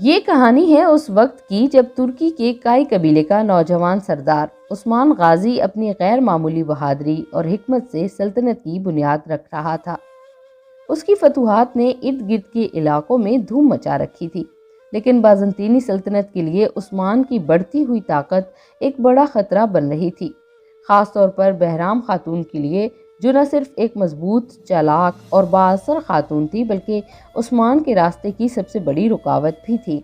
یہ کہانی ہے اس وقت کی جب ترکی کے کائی قبیلے کا نوجوان سردار عثمان غازی اپنی غیر معمولی بہادری اور حکمت سے سلطنت کی بنیاد رکھ رہا تھا۔ اس کی فتوحات نے ارد گرد کے علاقوں میں دھوم مچا رکھی تھی، لیکن بازنطینی سلطنت کے لیے عثمان کی بڑھتی ہوئی طاقت ایک بڑا خطرہ بن رہی تھی، خاص طور پر بہرام خاتون کے لیے، جو نہ صرف ایک مضبوط، چالاک اور بااثر خاتون تھی بلکہ عثمان کے راستے کی سب سے بڑی رکاوٹ بھی تھی۔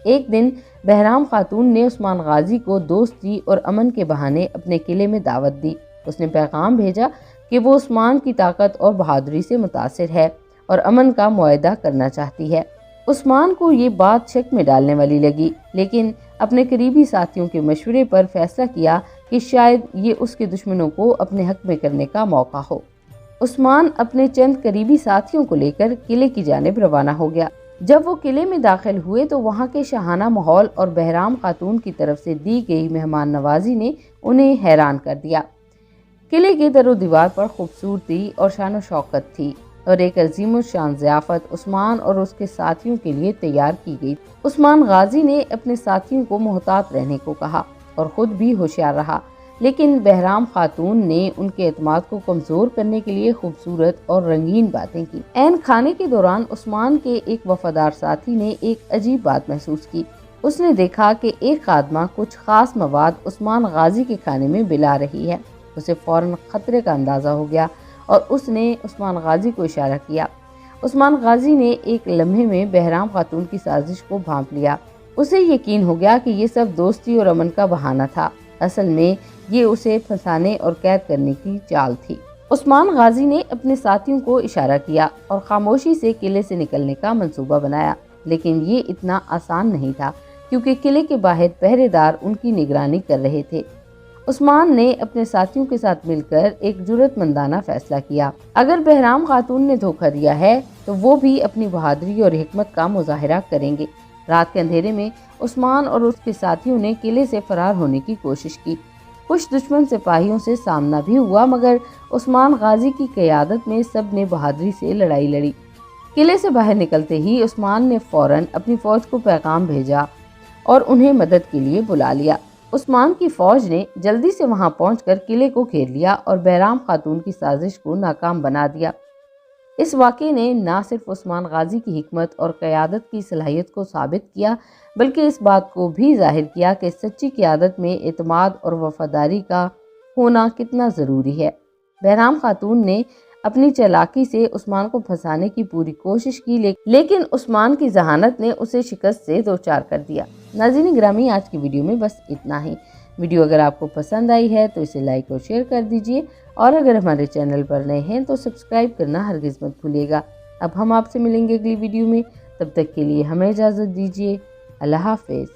ایک دن بہرام خاتون نے عثمان غازی کو دوستی اور امن کے بہانے اپنے قلعے میں دعوت دی۔ اس نے پیغام بھیجا کہ وہ عثمان کی طاقت اور بہادری سے متاثر ہے اور امن کا معاہدہ کرنا چاہتی ہے۔ عثمان کو یہ بات شک میں ڈالنے والی لگی، لیکن اپنے قریبی ساتھیوں کے مشورے پر فیصلہ کیا کہ شاید یہ اس کے دشمنوں کو اپنے حق میں کرنے کا موقع ہو۔ عثمان اپنے چند قریبی ساتھیوں کو لے کر قلعے کی جانب روانہ ہو گیا۔ جب وہ قلعے میں داخل ہوئے تو وہاں کے شاہانہ ماحول اور بہرام خاتون کی طرف سے دی گئی مہمان نوازی نے انہیں حیران کر دیا۔ قلعے کے در و دیوار پر خوبصورتی اور شان و شوکت تھی اور ایک عظیم الشان ضیافت عثمان اور اس کے ساتھیوں کے لیے تیار کی گئی۔ عثمان غازی نے اپنے ساتھیوں کو محتاط رہنے کو کہا اور خود بھی ہوشیار رہا، لیکن بہرام خاتون نے ان کے اعتماد کو کمزور کرنے کے لیے خوبصورت اور رنگین باتیں کی۔ عین کھانے کے دوران عثمان کے ایک وفادار ساتھی نے ایک عجیب بات محسوس کی۔ اس نے دیکھا کہ ایک خادمہ کچھ خاص مواد عثمان غازی کے کھانے میں ملا رہی ہے۔ اسے فوراً خطرے کا اندازہ ہو گیا اور اس نے عثمان غازی کو اشارہ کیا۔ عثمان غازی نے ایک لمحے میں بہرام خاتون کی سازش کو بھانپ لیا۔ اسے یقین ہو گیا کہ یہ سب دوستی اور امن کا بہانہ تھا، اصل میں یہ اسے پھنسانے اور قید کرنے کی چال تھی۔ عثمان غازی نے اپنے ساتھیوں کو اشارہ کیا اور خاموشی سے قلعے سے نکلنے کا منصوبہ بنایا، لیکن یہ اتنا آسان نہیں تھا کیونکہ قلعے کے باہر پہرے دار ان کی نگرانی کر رہے تھے۔ عثمان نے اپنے ساتھیوں کے ساتھ مل کر ایک جرأت مندانہ فیصلہ کیا۔ اگر بہرام خاتون نے دھوکہ دیا ہے تو وہ بھی اپنی بہادری اور حکمت کا مظاہرہ کریں گے۔ رات کے اندھیرے میں عثمان اور اس کے ساتھیوں نے قلعے سے فرار ہونے کی کوشش کی۔ کچھ دشمن سپاہیوں سے سامنا بھی ہوا، مگر عثمان غازی کی قیادت میں سب نے بہادری سے لڑائی لڑی۔ قلعے سے باہر نکلتے ہی عثمان نے فوراً اپنی فوج کو پیغام بھیجا اور انہیں مدد کے لیے بلا لیا۔ عثمان کی فوج نے جلدی سے وہاں پہنچ کر قلعے کو گھیر لیا اور بہرام خاتون کی سازش کو ناکام بنا دیا۔ اس واقعے نے نہ صرف عثمان غازی کی حکمت اور قیادت کی صلاحیت کو ثابت کیا، بلکہ اس بات کو بھی ظاہر کیا کہ سچی قیادت میں اعتماد اور وفاداری کا ہونا کتنا ضروری ہے۔ بہرام خاتون نے اپنی چالاکی سے عثمان کو پھنسانے کی پوری کوشش کی، لیکن عثمان کی ذہانت نے اسے شکست سے دوچار کر دیا۔ ناظرین گرامی، آج کی ویڈیو میں بس اتنا ہی۔ ویڈیو اگر آپ کو پسند آئی ہے تو اسے لائک اور شیئر کر دیجئے، اور اگر ہمارے چینل پر نئے ہیں تو سبسکرائب کرنا ہرگز مت بھولیے گا۔ اب ہم آپ سے ملیں گے اگلی ویڈیو میں، تب تک کے لیے ہمیں اجازت دیجیے۔ اللہ حافظ۔